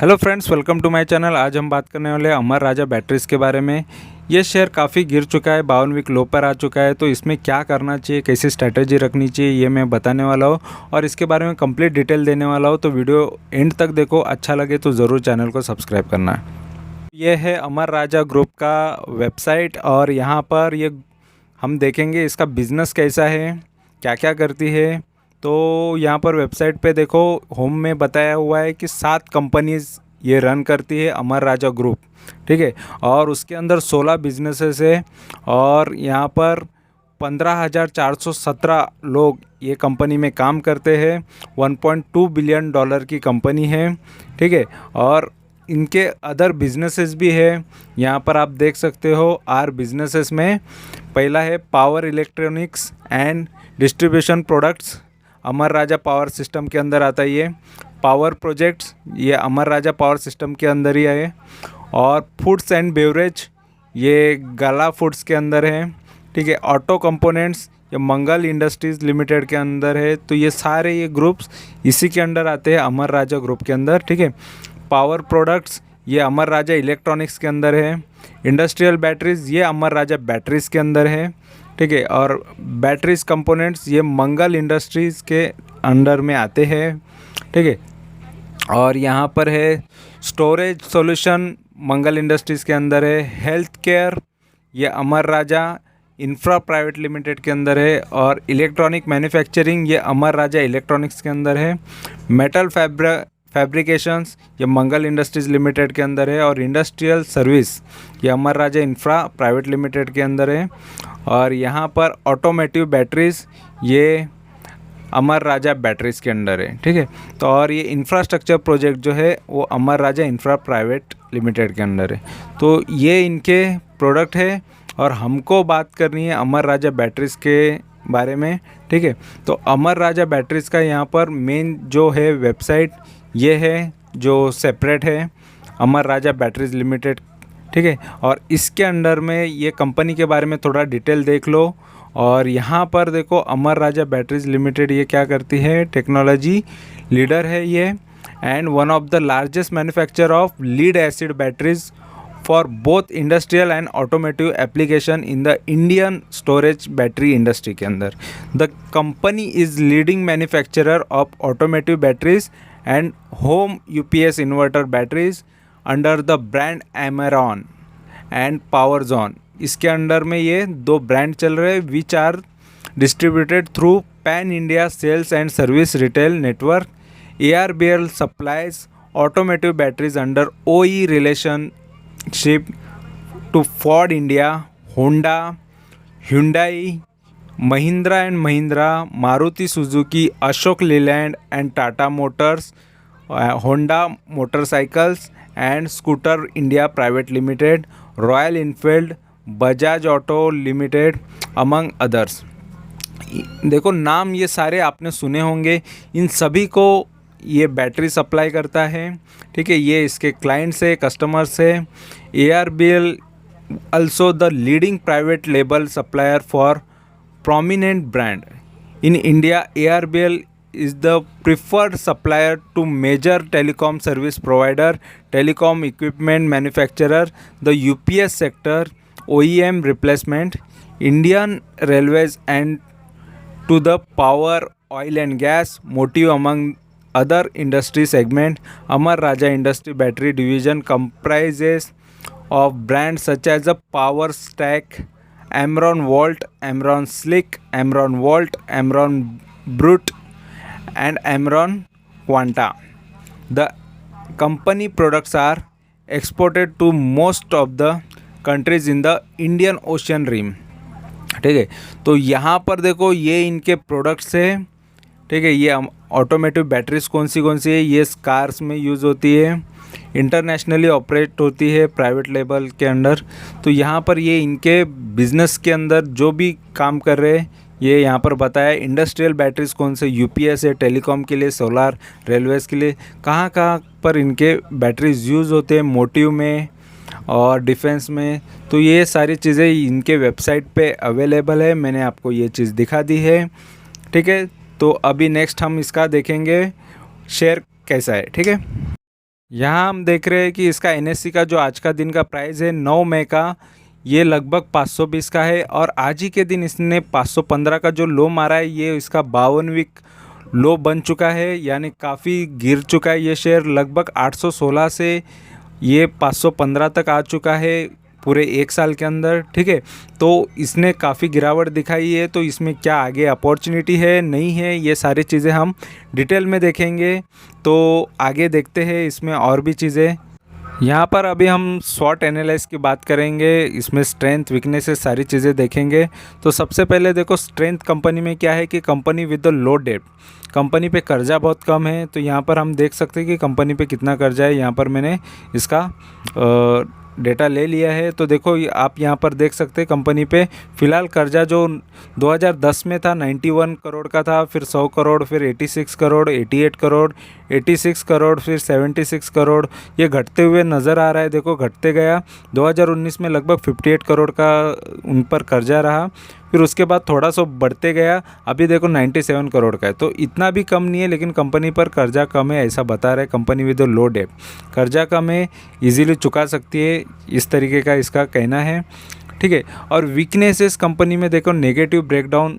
Hello friends, welcome to my channel. आज हम बात करने वाले हैं अमर राजा बैटरीज़ के बारे में। ये शेयर काफ़ी गिर चुका है, 52 वीक लो पर आ चुका है। तो इसमें क्या करना चाहिए, कैसी स्ट्रैटेजी रखनी चाहिए, ये मैं बताने वाला हूँ और इसके बारे में कंप्लीट डिटेल देने वाला हूँ। तो वीडियो एंड तक देखो, अच्छा लगे तो ज़रूर चैनल को सब्सक्राइब करना। ये है अमर राजा ग्रुप का वेबसाइट और यहाँ पर ये हम देखेंगे इसका बिज़नेस कैसा है, क्या क्या करती है। तो यहाँ पर वेबसाइट पे देखो, होम में बताया हुआ है कि 7 कंपनीज़ ये रन करती है अमर राजा ग्रुप, ठीक है। और उसके अंदर 16 बिजनेसेस है और यहाँ पर 15,417 लोग ये कंपनी में काम करते हैं। 1.2 बिलियन डॉलर की कंपनी है, ठीक है। और इनके अदर बिजनेसेस भी है, यहाँ पर आप देख सकते हो। आर बिजनेसेस में पहला है power electronics and distribution products, Amar Raja power system के अंदर आता है ये। पावर प्रोजेक्ट्स, ये अमर राजा पावर सिस्टम के अंदर ही है। और फूड्स एंड बेवरेज, ये गाला फूड्स के अंदर है, ठीक है। ऑटो कंपोनेंट्स, ये मंगल इंडस्ट्रीज़ लिमिटेड के अंदर है। तो ये सारे ये ग्रुप्स इसी के अंदर आते हैं, अमर राजा ग्रुप के अंदर, ठीक है। पावर प्रोडक्ट्स, ये अमर राजा इलेक्ट्रॉनिक्स के अंदर है। इंडस्ट्रियल बैटरीज़, ये अमर राजा बैटरीज़ के अंदर है, ठीक है। और बैटरीज कंपोनेंट्स, ये मंगल इंडस्ट्रीज़ के अंडर में आते हैं, ठीक है। और यहाँ पर है स्टोरेज सॉल्यूशन, मंगल इंडस्ट्रीज़ के अंदर है। हेल्थ केयर, ये अमर राजा इंफ्रा प्राइवेट लिमिटेड के अंदर है। और इलेक्ट्रॉनिक मैन्युफैक्चरिंग, ये अमर राजा इलेक्ट्रॉनिक्स के अंदर है। मेटल फैब्रिकेशंस, ये मंगल इंडस्ट्रीज़ लिमिटेड के अंदर है। और इंडस्ट्रियल सर्विस, ये अमर राजा इंफ्रा प्राइवेट लिमिटेड के अंदर है। और यहाँ पर ऑटोमेटिव बैटरीज़, ये अमर राजा बैटरीज़ के अंदर है, ठीक है। तो और ये इंफ्रास्ट्रक्चर प्रोजेक्ट जो है वो अमर राजा इंफ्रा प्राइवेट लिमिटेड के अंदर है। तो ये इनके प्रोडक्ट है और हमको बात करनी है अमर राजा बैटरीज़ के बारे में, ठीक है। तो अमर राजा बैटरीज़ का यहाँ पर मेन जो है वेबसाइट ये है, जो सेपरेट है, अमर राजा बैटरीज़ लिमिटेड, ठीक है। और इसके अंडर में ये कंपनी के बारे में थोड़ा डिटेल देख लो। और यहाँ पर देखो, अमर राजा बैटरीज़ लिमिटेड ये क्या करती है, टेक्नोलॉजी लीडर है ये, and one of the largest manufacture of lead acid batteries for both industrial and automotive application in the Indian storage battery industry के अंदर। The company is leading manufacturer of automotive batteries and home UPS inverter batteries under the brand Amaron and power zone. इसके under में ये 2 brand चल रहे हैं, which are distributed through pan India sales and service retail network. ARBL supplies automotive batteries under OE relationship to Ford India, Honda, Hyundai, Mahindra and Mahindra, Maruti Suzuki, Ashok Leyland and Tata motors, Honda motorcycles and scooter India private limited, royal Enfield, Bajaj auto limited, among others. देखो, नाम ये सारे आपने सुने होंगे, इन सभी को ये बैटरी सप्लाई करता है, ठीक है। ये इसके क्लाइंट्स है, कस्टमर्स है। ARBL also the leading private label supplier for prominent brand in India. ARBL is the preferred supplier to major telecom service provider, telecom equipment manufacturer, the UPS sector, OEM replacement, Indian Railways, and to the power, oil and gas, motive, among other industry segment. Amar Raja Industry Battery Division comprises of brands such as the Power Stack, Amron Volt, Amron Slick, Amron Volt, Amron Brute, and Amron Quanta. The company products are exported to most of the countries in the Indian Ocean Rim, ठीक है। तो यहाँ पर देखो, ये इनके products है, ठीक है। ये ऑटोमेटिव बैटरीज कौन सी है, ये कार्स में यूज़ होती है, इंटरनेशनली ऑपरेट होती है प्राइवेट लेबल के अंडर। तो यहाँ पर ये इनके बिज़नेस के अंदर जो भी काम कर रहे हैं ये यहाँ पर बताया। इंडस्ट्रियल बैटरीज कौन से, UPS है, टेलीकॉम के लिए, सोलार, रेलवेज़ के लिए, कहाँ कहाँ पर इनके बैटरीज यूज़ होते हैं, मोटिव में और डिफेंस में। तो ये सारी चीज़ें इनके वेबसाइट पे अवेलेबल है, मैंने आपको ये चीज़ दिखा दी है, ठीक है। तो अभी नेक्स्ट हम इसका देखेंगे शेयर कैसा है, ठीक है। यहाँ हम देख रहे हैं कि इसका एनएससी का जो आज का दिन का प्राइस है 9 मई का, ये लगभग 520 का है। और आज ही के दिन इसने 515 का जो लो मारा है, ये इसका 52 वीक लो बन चुका है, यानी काफ़ी गिर चुका है ये शेयर। लगभग 816 से ये 515 तक आ चुका है पूरे एक साल के अंदर, ठीक है। तो इसने काफ़ी गिरावट दिखाई है, तो इसमें क्या आगे अपॉर्चुनिटी है नहीं है, ये सारी चीज़ें हम डिटेल में देखेंगे। तो आगे देखते हैं इसमें और भी चीज़ें। यहाँ पर अभी हम स्वॉट एनालिसिस की बात करेंगे, इसमें स्ट्रेंथ वीकनेसेस सारी चीज़ें देखेंगे। तो सबसे पहले देखो स्ट्रेंथ कंपनी में क्या है कि company with the low debt, company पे कर्जा बहुत कम है। तो यहाँ पर हम देख सकते हैं कि कंपनी पे कितना कर्जा है। यहाँ पर मैंने इसका डेटा ले लिया है। तो देखो आप यहाँ पर देख सकते हैं कंपनी पे फ़िलहाल कर्जा जो 2010 में था 91 करोड़ का था, फिर 100 करोड़, फिर 86 करोड़, 88 करोड़, 86 करोड़, फिर 76 करोड़, ये घटते हुए नज़र आ रहा है। देखो घटते गया। 2019 में लगभग 58 करोड़ का उन पर कर्जा रहा, फिर उसके बाद थोड़ा सा बढ़ते गया, अभी देखो 97 करोड़ का है। तो इतना भी कम नहीं है, लेकिन कंपनी पर कर्जा कम है ऐसा बता रहा है। कंपनी विद लो डेट, कर्जा कम है, इजीली चुका सकती है, इस तरीके का इसका कहना है, ठीक है। और वीकनेसेस कंपनी में देखो नेगेटिव ब्रेकडाउन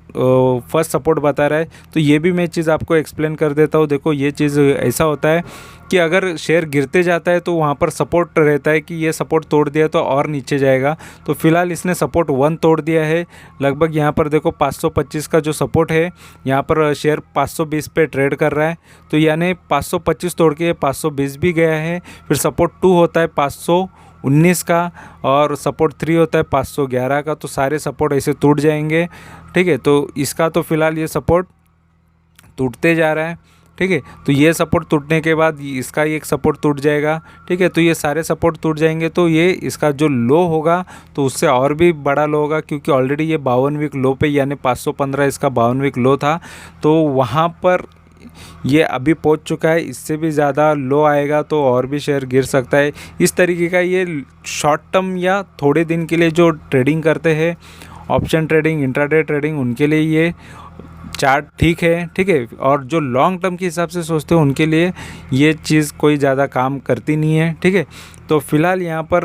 फर्स्ट सपोर्ट बता रहा है। तो ये भी मैं चीज़ आपको एक्सप्लेन कर देता हूँ। देखो ये चीज़ ऐसा होता है कि अगर शेयर गिरते जाता है तो वहाँ पर सपोर्ट रहता है कि ये सपोर्ट तोड़ दिया तो और नीचे जाएगा। तो फिलहाल इसने सपोर्ट 1 तोड़ दिया है। लगभग यहाँ पर देखो 525 का जो सपोर्ट है, यहाँ पर शेयर 520 पे ट्रेड कर रहा है। तो यानी 525 तोड़ के 520 भी गया है। फिर सपोर्ट 2 होता है 519 का, और सपोर्ट 3 होता है 511 का। तो सारे सपोर्ट ऐसे टूट जाएंगे, ठीक है। तो इसका तो फिलहाल ये सपोर्ट टूटते जा रहा है, ठीक है। तो ये सपोर्ट टूटने के बाद इसका एक सपोर्ट टूट जाएगा, ठीक है। तो ये सारे सपोर्ट टूट जाएंगे, तो ये इसका जो लो होगा तो उससे और भी बड़ा लो होगा, क्योंकि ऑलरेडी ये 52 वीक लो पे, यानी 515 इसका 52 वीक लो था। तो वहाँ पर ये अभी पहुंच चुका है। इससे भी ज़्यादा लो आएगा तो और भी शेयर गिर सकता है। इस तरीके का ये शॉर्ट टर्म या थोड़े दिन के लिए जो ट्रेडिंग करते हैं, ऑप्शन ट्रेडिंग, इंट्राडे ट्रेडिंग, उनके लिए ये चार्ट ठीक है, ठीक है। और जो लॉन्ग टर्म के हिसाब से सोचते हो उनके लिए ये चीज़ कोई ज़्यादा काम करती नहीं है, ठीक है। तो फिलहाल यहाँ पर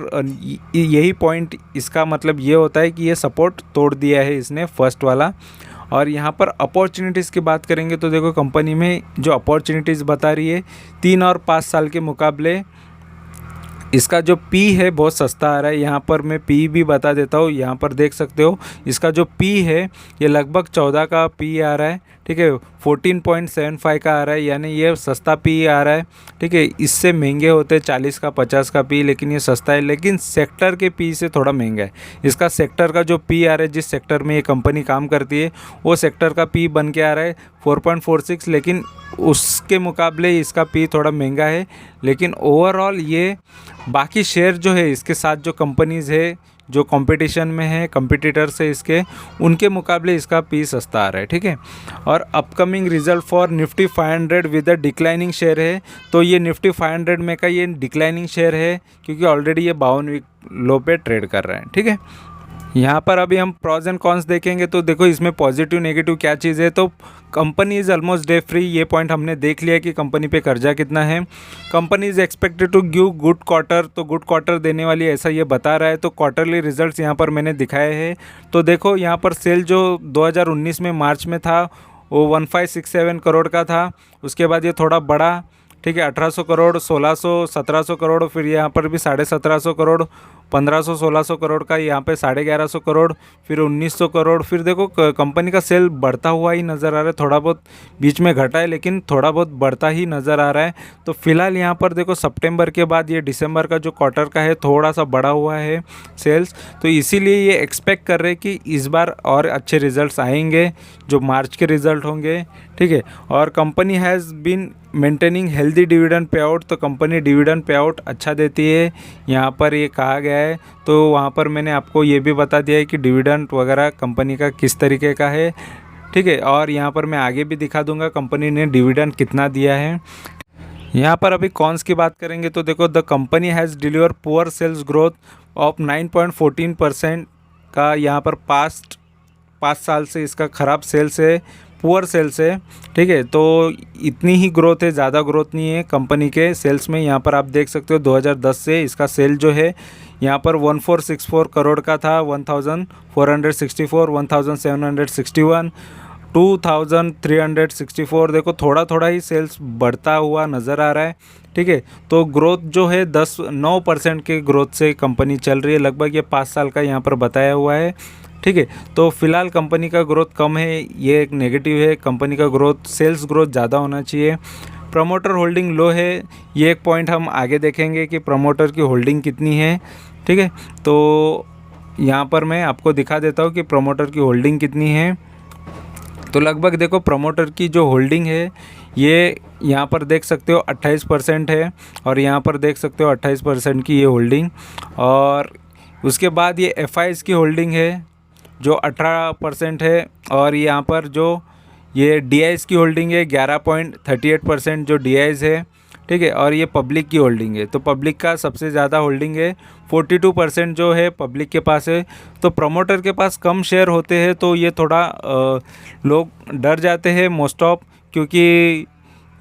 यही पॉइंट, इसका मतलब ये होता है कि ये सपोर्ट तोड़ दिया है इसने फर्स्ट वाला। और यहाँ पर अपॉर्चुनिटीज़ की बात करेंगे तो देखो कंपनी में जो अपॉर्चुनिटीज़ बता रही है 3 और 5 साल के मुकाबले इसका जो पी है बहुत सस्ता आ रहा है। यहाँ पर मैं पी भी बता देता हूँ। यहाँ पर देख सकते हो इसका जो पी है ये लगभग 14 का पी आ रहा है, ठीक है। 14.75 का आ रहा है, यानी ये सस्ता पी आ रहा है, ठीक है। इससे महंगे होते 40 का 50 का पी, लेकिन ये सस्ता है। लेकिन सेक्टर के पी से थोड़ा महंगा है। इसका सेक्टर का जो पी आ रहा है, जिस सेक्टर में ये कंपनी काम करती है वो सेक्टर का पी बन के आ रहा है 4.46, लेकिन उसके मुकाबले इसका पी थोड़ा महंगा है। लेकिन ओवरऑल ये बाकी शेयर जो है इसके साथ जो कंपनीज़ है जो कंपटीशन में है, कंपटीटर्स है इसके, उनके मुकाबले इसका पी सस्ता आ रहा है, ठीक है। और upcoming result for Nifty 500 with a declining share है। तो ये निफ्टी 500 में का ये डिक्लाइनिंग शेयर है, क्योंकि ऑलरेडी ये 52 वीक लो पे ट्रेड कर रहा है, ठीक है। यहाँ पर अभी हम प्रॉज एंड कॉन्स देखेंगे। तो देखो इसमें पॉजिटिव नेगेटिव क्या चीज़ है। तो company is almost debt free, ये पॉइंट हमने देख लिया कि कंपनी पे कर्जा कितना है। Company is expected to give good quarter, तो गुड क्वार्टर देने वाली ऐसा ये बता रहा है। तो क्वार्टरली रिजल्ट्स यहाँ पर मैंने दिखाए हैं। तो देखो यहाँ पर सेल जो 2019 में मार्च में था वो 1567 करोड़ का था। उसके बाद ये थोड़ा बढ़ा, ठीक है, 1800 करोड़, 1600, 1700 करोड़, फिर यहाँ पर भी 1750 करोड़, 1500, 1600 करोड़ का, यहाँ पे 1150 करोड़, फिर 1900 करोड़। फिर देखो कंपनी का सेल बढ़ता हुआ ही नज़र आ रहा है। थोड़ा बहुत बीच में घटा है, लेकिन थोड़ा बहुत बढ़ता ही नज़र आ रहा है। तो फिलहाल यहाँ पर देखो सितंबर के बाद ये दिसंबर का जो क्वार्टर का है थोड़ा सा बढ़ा हुआ है सेल्स। तो इसीलिए ये एक्सपेक्ट कर रहे हैं कि इस बार और अच्छे रिजल्ट्स आएंगे जो मार्च के रिजल्ट होंगे, ठीक है। और company has been maintaining healthy dividend pay out, तो कंपनी डिविडेंड पे आउट अच्छा देती है, यहाँ पर ये कहा गया है। तो वहाँ पर मैंने आपको ये भी बता दिया है कि डिविडेंड वगैरह कंपनी का किस तरीके का है, ठीक है। और यहाँ पर मैं आगे भी दिखा दूंगा कंपनी ने डिविडेंड कितना दिया है। यहाँ पर अभी कॉन्स की बात करेंगे तो देखो the company has deliver poor sales growth of 9.14% का, यहाँ पर पास्ट 5 साल से इसका ख़राब सेल्स है पुअर सेल्स है, ठीक है। तो इतनी ही ग्रोथ है, ज़्यादा ग्रोथ नहीं है कंपनी के सेल्स में। यहाँ पर आप देख सकते हो 2010 से इसका सेल जो है यहाँ पर 1464 करोड़ का था, 1464, 1761, 2364। देखो थोड़ा थोड़ा ही सेल्स बढ़ता हुआ नज़र आ रहा है, ठीक है। तो ग्रोथ जो है 9% के ग्रोथ से कंपनी चल रही है, लगभग ये 5 साल का यहाँ पर बताया हुआ है, ठीक है। तो फिलहाल कंपनी का ग्रोथ कम है, ये एक नेगेटिव है। कंपनी का ग्रोथ, सेल्स ग्रोथ ज़्यादा होना चाहिए। प्रमोटर होल्डिंग लो है, ये एक पॉइंट हम आगे देखेंगे कि प्रमोटर की होल्डिंग कितनी है, ठीक है। तो यहाँ पर मैं आपको दिखा देता हूँ कि प्रमोटर की होल्डिंग कितनी है। तो लगभग देखो प्रमोटर की जो होल्डिंग है ये यहाँ पर देख सकते हो 28% है, और यहाँ पर देख सकते हो 28% की ये होल्डिंग। और उसके बाद ये एफआईज की होल्डिंग है जो 18% है, और यहाँ पर जो ये डीआईज की होल्डिंग है 11.38% जो डीआईज है, ठीक है। और ये पब्लिक की होल्डिंग है, तो पब्लिक का सबसे ज़्यादा होल्डिंग है, 42% जो है पब्लिक के पास है। तो प्रमोटर के पास कम शेयर होते हैं तो ये थोड़ा लोग डर जाते हैं मोस्ट ऑफ, क्योंकि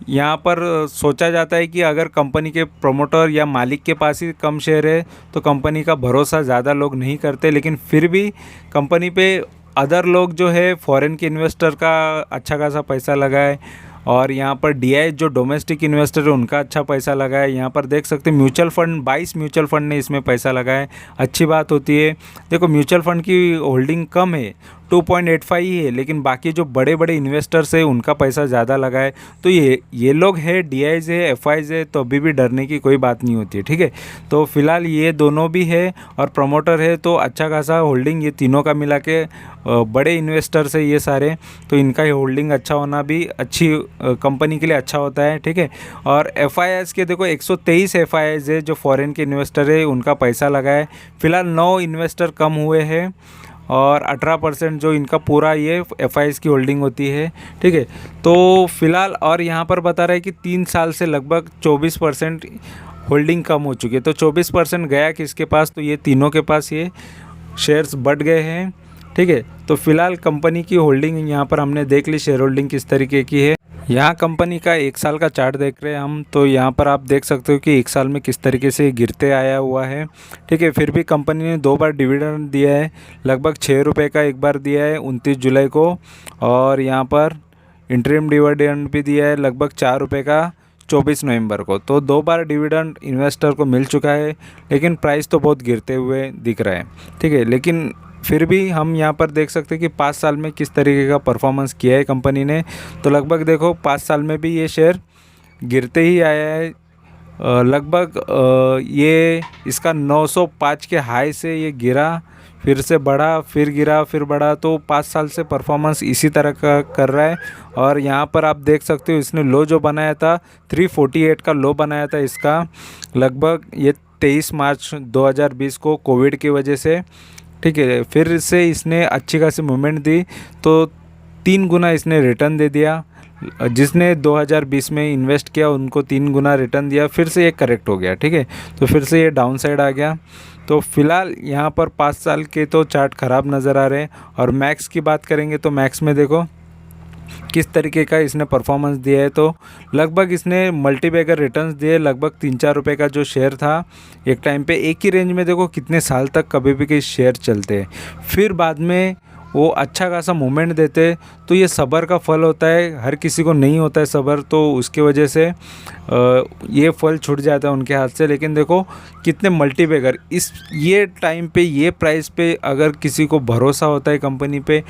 यहाँ पर सोचा जाता है कि अगर कंपनी के प्रमोटर या मालिक के पास ही कम शेयर है तो कंपनी का भरोसा ज़्यादा लोग नहीं करते। लेकिन फिर भी कंपनी पे अदर लोग जो है फॉरेन के इन्वेस्टर का अच्छा खासा पैसा लगाए, और यहाँ पर डीआई जो डोमेस्टिक इन्वेस्टर है उनका अच्छा पैसा लगा है। यहाँ पर देख सकते हैं म्यूचुअल फंड, 22 म्यूचुअल फंड ने इसमें पैसा लगाया है, अच्छी बात होती है। देखो म्यूचुअल फंड की होल्डिंग कम है, 2.85 ही है, लेकिन बाकी जो बड़े बड़े इन्वेस्टर्स है उनका पैसा ज़्यादा लगा है। तो ये लोग है, डीआईज है, एफआईज है, तो अभी भी डरने की कोई बात नहीं होती है, ठीक है। तो फिलहाल ये दोनों भी है और प्रमोटर है, तो अच्छा खासा होल्डिंग ये तीनों का मिला के बड़े इन्वेस्टर्स है ये सारे, तो इनका ही होल्डिंग अच्छा होना भी अच्छी कंपनी के लिए अच्छा होता है, ठीक है। और एफआईआईज के देखो 123 एफआईआईज है जो फॉरेन के इन्वेस्टर है उनका पैसा लगा है। फिलहाल 9 इन्वेस्टर कम हुए हैं, और 18% जो इनका पूरा ये एफआईआईज की होल्डिंग होती है, ठीक है। तो फिलहाल और यहाँ पर बता रहा है कि 3 साल से लगभग 24% होल्डिंग कम हो चुकी है। तो 24% गया किसके पास, तो ये तीनों के पास ये शेयर्स बढ़ गए हैं, ठीक है। तो फिलहाल कंपनी की होल्डिंग यहाँ पर हमने देख ली, शेयर होल्डिंग किस तरीके की है। यहाँ कंपनी का 1 साल का चार्ट देख रहे हैं हम, तो यहाँ पर आप देख सकते हो कि 1 साल में किस तरीके से गिरते आया हुआ है, ठीक है। फिर भी कंपनी ने 2 बार डिविडेंड दिया है, लगभग 6 रुपये का एक बार दिया है 29 जुलाई को, और यहाँ पर इंटरिम डिविडेंड भी दिया है लगभग 4 रुपये का 24 नवंबर को। तो 2 बार डिविडेंड इन्वेस्टर को मिल चुका है, लेकिन प्राइस तो बहुत गिरते हुए दिख रहा है, ठीक है। लेकिन फिर भी हम यहाँ पर देख सकते हैं कि 5 साल में किस तरीके का परफॉर्मेंस किया है कंपनी ने। तो लगभग देखो 5 साल में भी ये शेयर गिरते ही आया है, लगभग ये इसका 905 के हाई से ये गिरा, फिर से बढ़ा, फिर गिरा, फिर बढ़ा। तो 5 साल से परफॉर्मेंस इसी तरह का कर रहा है। और यहाँ पर आप देख सकते हो इसने लो जो बनाया था 348 का लो बनाया था इसका, लगभग ये 23 मार्च 2020 को कोविड की वजह से, ठीक है। फिर से इसने अच्छी खासी मूवमेंट दी, तो 3 गुना इसने रिटर्न दे दिया। जिसने 2020 में इन्वेस्ट किया उनको 3 गुना रिटर्न दिया, फिर से ये करेक्ट हो गया, ठीक है। तो फिर से ये डाउन साइड आ गया। तो फिलहाल यहाँ पर 5 साल के तो चार्ट ख़राब नज़र आ रहे हैं। और मैक्स की बात करेंगे तो मैक्स में देखो किस तरीके का इसने परफॉर्मेंस दिया है। तो लगभग इसने मल्टीबैगर रिटर्न्स दिए, लगभग 3-4 रुपये का जो शेयर था एक टाइम पे, एक ही रेंज में देखो कितने साल तक कभी भी के शेयर चलते हैं, फिर बाद में वो अच्छा खासा मूवमेंट देते। तो ये सब्र का फल होता है, हर किसी को नहीं होता है सब्र, तो उसकी वजह से ये फल छूट जाता है उनके हाथ से। लेकिन देखो कितने मल्टीबैगर इस ये टाइम पे, ये प्राइस पे अगर किसी को भरोसा होता है कंपनी पे,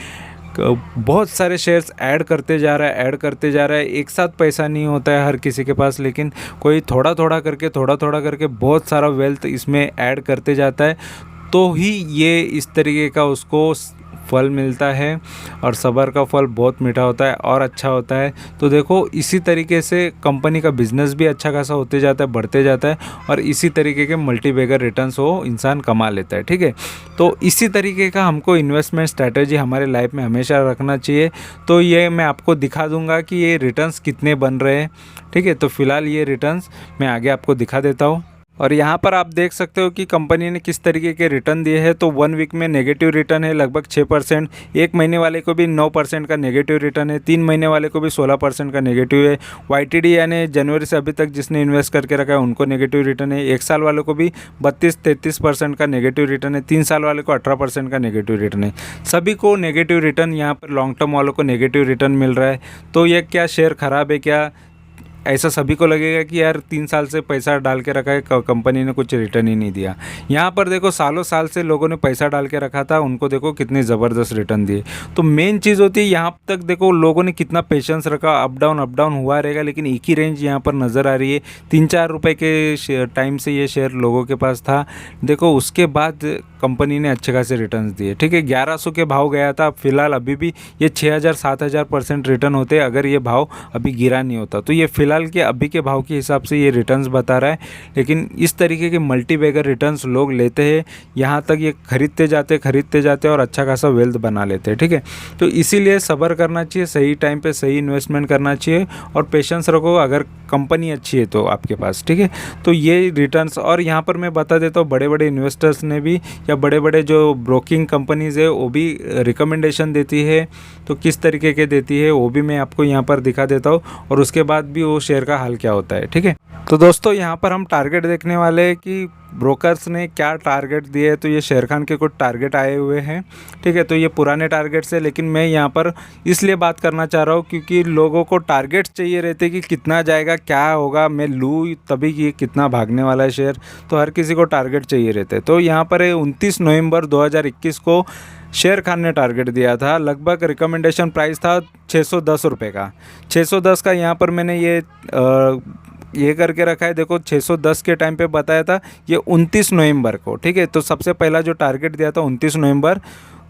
बहुत सारे शेयर्स ऐड करते जा रहा है, एक साथ पैसा नहीं होता है हर किसी के पास, लेकिन कोई थोड़ा थोड़ा करके बहुत सारा वेल्थ इसमें ऐड करते जाता है, तो ही ये इस तरीके का उसको फल मिलता है। और सब्र का फल बहुत मीठा होता है और अच्छा होता है। तो देखो इसी तरीके से कंपनी का बिजनेस भी अच्छा खासा होते जाता है, बढ़ते जाता है, और इसी तरीके के मल्टीबैगर रिटर्न्स वो इंसान कमा लेता है, ठीक है। तो इसी तरीके का हमको इन्वेस्टमेंट स्ट्रैटेजी हमारे लाइफ में हमेशा रखना चाहिए। तो ये मैं आपको दिखा दूंगा कि ये रिटर्न्स कितने बन रहे हैं, ठीक है। तो फिलहाल ये रिटर्न्स मैं आगे आपको दिखा देता हूँ। और यहाँ पर आप देख सकते हो कि कंपनी ने किस तरीके के रिटर्न दिए हैं। तो 1 वीक में नेगेटिव रिटर्न है लगभग 6%, 1 महीने वाले को भी 9% का नेगेटिव रिटर्न है, 3 महीने वाले को भी 16% का नेगेटिव है। YTD यानी जनवरी से अभी तक जिसने इन्वेस्ट करके रखा है उनको नेगेटिव रिटर्न है। 1 साल वालों को भी 32-33% का नेगेटिव रिटर्न है, 3 साल वाले को 18% का नेगेटिव रिटर्न है। सभी को नेगेटिव रिटर्न, यहाँ पर लॉन्ग टर्म वालों को नेगेटिव रिटर्न मिल रहा है। तो ये क्या शेयर ख़राब है क्या? ऐसा सभी को लगेगा कि यार 3 साल से पैसा डाल के रखा है, कंपनी ने कुछ रिटर्न ही नहीं दिया। यहाँ पर देखो सालों साल से लोगों ने पैसा डाल के रखा था, उनको देखो कितने ज़बरदस्त रिटर्न दिए। तो मेन चीज़ होती है यहाँ तक देखो लोगों ने कितना पेशेंस रखा, अप डाउन हुआ रहेगा, लेकिन एक ही रेंज यहाँ पर नज़र आ रही है। 3-4 रुपये के टाइम से ये शेयर लोगों के पास था, देखो उसके बाद कंपनी ने अच्छे खासे रिटर्न्स दिए। ठीक है, 1100 के भाव गया था, फिलहाल अभी भी ये 6000-7000% रिटर्न होते अगर ये भाव अभी गिरा नहीं होता। तो ये फिलहाल के अभी के भाव के हिसाब से ये रिटर्न्स बता रहा है, लेकिन इस तरीके के मल्टीबैगर रिटर्न्स लोग लेते हैं, यहाँ तक ये खरीदते जाते और अच्छा खासा वेल्थ बना लेते हैं। ठीक है, तो इसीलिए सब्र करना चाहिए, सही टाइम पे सही इन्वेस्टमेंट करना चाहिए और पेशेंस रखो अगर कंपनी अच्छी है तो आपके पास। ठीक है, तो ये रिटर्न्स, और यहाँ पर मैं बता देता हूँ बड़े बड़े इन्वेस्टर्स ने भी या बड़े बड़े जो ब्रोकिंग कंपनीज़ है वो भी रिकमेंडेशन देती है। तो किस तरीके के देती है वो भी मैं आपको यहाँ पर दिखा देता हूँ और उसके बाद भी वो शेयर का हाल क्या होता है। ठीक है, तो दोस्तों यहाँ पर हम टारगेट देखने वाले हैं कि ब्रोकर्स ने क्या टारगेट दिए। तो ये शेर खान के कुछ टारगेट आए हुए हैं। ठीक है, तो ये पुराने टारगेट्स है, लेकिन मैं यहाँ पर इसलिए बात करना चाह रहा हूँ क्योंकि लोगों को टारगेट चाहिए रहते कि कितना जाएगा, क्या होगा, मैं लूँ तभी कि कितना भागने वाला है शेयर। तो हर किसी को टारगेट चाहिए रहते। तो यहाँ पर 29 नवंबर 2021 को शेर खान ने टारगेट दिया था, लगभग रिकमेंडेशन प्राइस था 610 रुपये का। 610 का यहाँ पर मैंने ये करके रखा है, देखो 610 के टाइम पे बताया था ये 29 नवंबर को। ठीक है, तो सबसे पहला जो टारगेट दिया था 29 नवंबर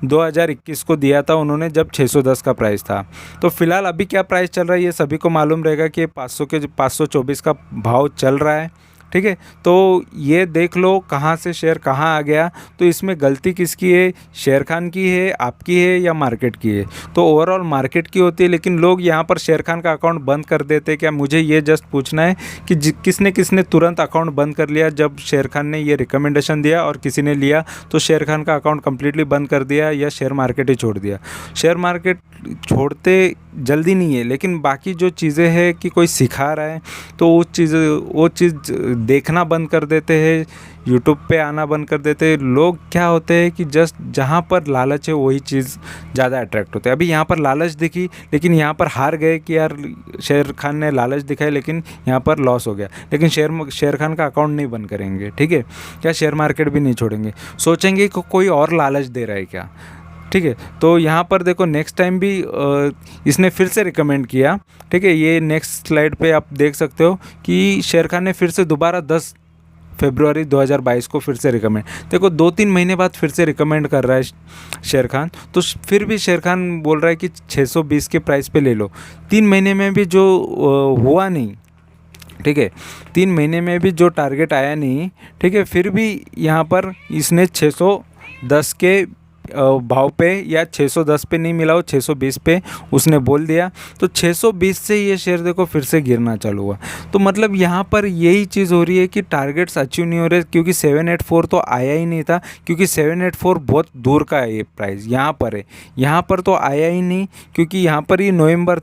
2021 को दिया था उन्होंने, जब 610 का प्राइस था। तो फिलहाल अभी क्या प्राइस चल रहा है ये सभी को मालूम रहेगा कि 524 का भाव चल रहा है। ठीक है, तो ये देख लो कहाँ से शेयर कहाँ आ गया। तो इसमें गलती किसकी है, शेर खान की है, आपकी है या मार्केट की है? तो ओवरऑल मार्केट की होती है, लेकिन लोग यहाँ पर शेर खान का अकाउंट बंद कर देते। क्या मुझे ये जस्ट पूछना है कि किसने किसने तुरंत अकाउंट बंद कर लिया जब शेर खान ने ये रिकमेंडेशन दिया, और किसी ने लिया तो शेर खान का अकाउंट कम्प्लीटली बंद कर दिया या शेयर मार्केट ही छोड़ दिया? शेयर मार्केट छोड़ते जल्दी नहीं है, लेकिन बाकी जो चीज़ें हैं कि कोई सिखा रहा है तो वो चीज़ देखना बंद कर देते हैं, यूट्यूब पे आना बंद कर देते हैं। लोग क्या होते हैं कि जस्ट जहाँ पर लालच है वही चीज़ ज़्यादा अट्रैक्ट होते हैं। अभी यहाँ पर लालच दिखी, लेकिन यहाँ पर हार गए कि यार शेर खान ने लालच दिखाई, लेकिन यहाँ पर लॉस हो गया। लेकिन शेर खान का अकाउंट नहीं बंद करेंगे। ठीक है, क्या शेयर मार्केट भी नहीं छोड़ेंगे, सोचेंगे कि कोई और लालच दे रहा है क्या। ठीक है, तो यहाँ पर देखो नेक्स्ट टाइम भी इसने फिर से रिकमेंड किया। ठीक है, ये नेक्स्ट स्लाइड पे आप देख सकते हो कि शेर खान ने फिर से दोबारा 10 फरवरी 2022 को फिर से रिकमेंड, देखो 2-3 महीने बाद फिर से रिकमेंड कर रहा है शेर खान। तो फिर भी शेर खान बोल रहा है कि 620 के प्राइस पे ले लो। 3 महीने में भी जो हुआ नहीं, ठीक है, 3 महीने में भी जो टारगेट आया नहीं, ठीक है, फिर भी यहाँ पर इसने 610 के भाव पे या 610 पे नहीं मिला, वो 620 पे उसने बोल दिया। तो 620 से ये शेयर देखो फिर से गिरना चालू हुआ। तो मतलब यहाँ पर यही चीज़ हो रही है कि टारगेट्स अचीव नहीं हो रहे, क्योंकि 784 तो आया ही नहीं था, क्योंकि 784 बहुत दूर का है ये प्राइस, यहाँ पर है, यहाँ पर तो आया ही नहीं, क्योंकि यहाँ पर ये नवंबर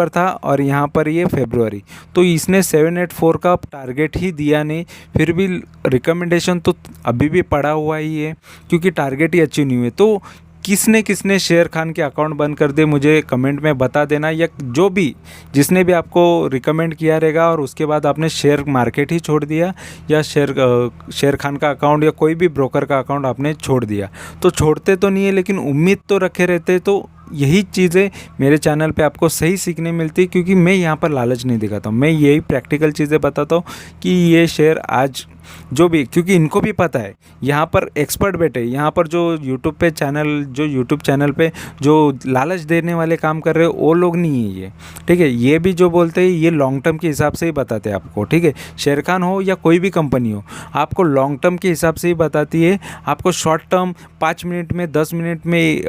था और यहाँ पर ये फरवरी। तो इसने 784 का टारगेट ही दिया नहीं, फिर भी रिकमेंडेशन तो अभी भी पड़ा हुआ ही है, क्योंकि टारगेट ही अच्छी नहीं हुई। तो किसने शेर खान के अकाउंट बंद कर दे, मुझे कमेंट में बता देना, या जो भी जिसने भी आपको रिकमेंड किया रहेगा और उसके बाद आपने शेयर मार्केट ही छोड़ दिया, या शेर खान का अकाउंट या कोई भी ब्रोकर का अकाउंट आपने छोड़ दिया। तो छोड़ते तो नहीं है, लेकिन उम्मीद तो रखे रहते। तो यही चीज़ें मेरे चैनल पे आपको सही सीखने मिलती है, क्योंकि मैं यहाँ पर लालच नहीं दिखाता हूँ, मैं यही प्रैक्टिकल चीज़ें बताता हूँ कि ये शेयर आज जो भी, क्योंकि इनको भी पता है यहाँ पर एक्सपर्ट बैठे, यहाँ पर जो यूट्यूब चैनल पे जो लालच देने वाले काम कर रहे हैं वो लोग नहीं है ये, ठीक है। ये भी जो बोलते हैं ये लॉन्ग टर्म के हिसाब से ही बताते हैं आपको, ठीक है। शेर खान हो या कोई भी कंपनी हो, आपको लॉन्ग टर्म के हिसाब से ही बताती है। आपको शॉर्ट टर्म 5 मिनट में, 10 मिनट में,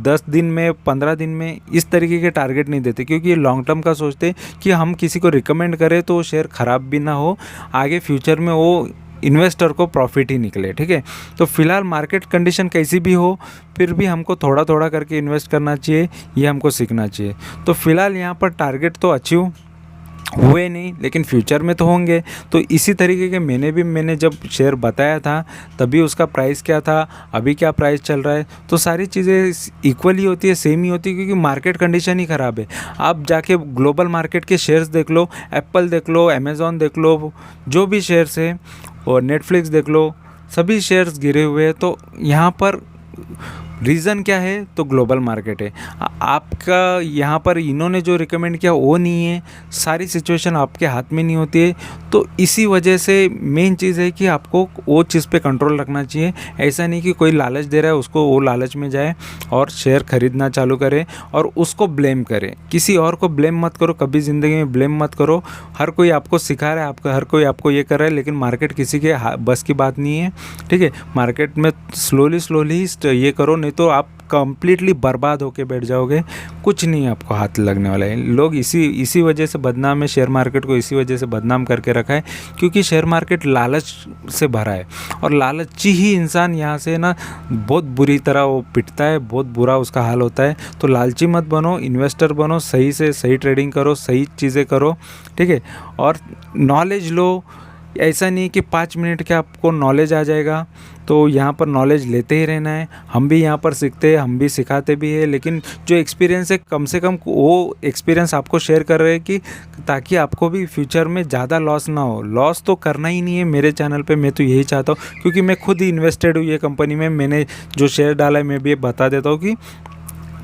10 दिन में, 15 दिन में इस तरीके के टारगेट नहीं देते, क्योंकि ये लॉन्ग टर्म का सोचते कि हम किसी को रिकमेंड करें तो शेयर ख़राब भी ना हो, आगे फ्यूचर में वो इन्वेस्टर को प्रॉफिट ही निकले, ठीक है। तो फिलहाल मार्केट कंडीशन कैसी भी हो, फिर भी हमको थोड़ा थोड़ा करके इन्वेस्ट करना चाहिए, ये हमको सीखना चाहिए। तो फिलहाल यहाँ पर टारगेट तो अचीव हुए नहीं, लेकिन फ्यूचर में तो होंगे। तो इसी तरीके के मैंने जब शेयर बताया था तभी उसका प्राइस क्या था, अभी क्या प्राइस चल रहा है, तो सारी चीज़ें इक्वल ही होती है, सेम ही होती है, क्योंकि मार्केट कंडीशन ही ख़राब है। आप जाके ग्लोबल मार्केट के शेयर्स देख लो, एप्पल देख लो, अमेज़ॉन देख लो, जो भी शेयर्स है, और नेटफ्लिक्स देख लो, सभी शेयर्स गिरे हुए हैं। तो यहाँ पर रीज़न क्या है, तो ग्लोबल मार्केट है। आपका यहाँ पर इन्होंने जो रिकमेंड किया वो नहीं है, सारी सिचुएशन आपके हाथ में नहीं होती है। तो इसी वजह से मेन चीज़ है कि आपको वो चीज़ पे कंट्रोल रखना चाहिए। ऐसा नहीं कि कोई लालच दे रहा है उसको वो लालच में जाए और शेयर खरीदना चालू करे और उसको ब्लेम करे। किसी और को ब्लेम मत करो, कभी ज़िंदगी में ब्लेम मत करो। हर कोई आपको सिखा रहा है, हर कोई आपको ये कर रहा है, लेकिन मार्केट किसी के बस की बात नहीं है, ठीक है। मार्केट में स्लोली ये करो, नहीं तो आप कंप्लीटली बर्बाद होके बैठ जाओगे, कुछ नहीं आपको हाथ लगने वाला है। लोग इसी वजह से बदनाम है, शेयर मार्केट को इसी वजह से बदनाम करके रखा है, क्योंकि शेयर मार्केट लालच से भरा है और लालची ही इंसान यहाँ से ना बहुत बुरी तरह वो पिटता है, बहुत बुरा उसका हाल होता है। तो लालची मत बनो, इन्वेस्टर बनो, सही से सही ट्रेडिंग करो, सही चीज़ें करो, ठीक है। और नॉलेज लो, ऐसा नहीं कि 5 मिनट के आपको नॉलेज आ जाएगा, तो यहाँ पर नॉलेज लेते ही रहना है। हम भी यहाँ पर सीखते हैं, हम भी सिखाते भी हैं, लेकिन जो एक्सपीरियंस है कम से कम वो एक्सपीरियंस आपको शेयर कर रहे हैं कि ताकि आपको भी फ्यूचर में ज़्यादा लॉस ना हो। लॉस तो करना ही नहीं है मेरे चैनल पे, मैं तो यही चाहता हूँ, क्योंकि मैं खुद ही इन्वेस्टेड हूँ ये कंपनी में। मैंने जो शेयर डाला है मैं भी बता देता हूँ कि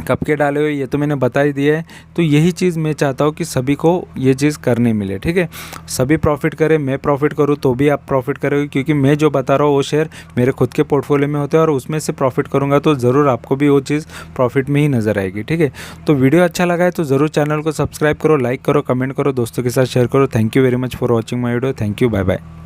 कब के डाले हुए, ये तो मैंने बता ही दिया है। तो यही चीज़ मैं चाहता हूँ कि सभी को ये चीज़ करने मिले, ठीक है। सभी प्रॉफिट करें, मैं प्रॉफिट करूँ तो भी आप प्रॉफिट करोगे, क्योंकि मैं जो बता रहा हूँ वो शेयर मेरे खुद के पोर्टफोलियो में होते हैं और उसमें से प्रॉफिट करूँगा तो ज़रूर आपको भी वो चीज़ प्रॉफिट में ही नज़र आएगी, ठीक है। तो वीडियो अच्छा लगा है तो ज़रूर चैनल को सब्सक्राइब करो, लाइक करो, कमेंट करो, दोस्तों के साथ शेयर करो। Thank you very much for watching my video. Thank you, bye bye.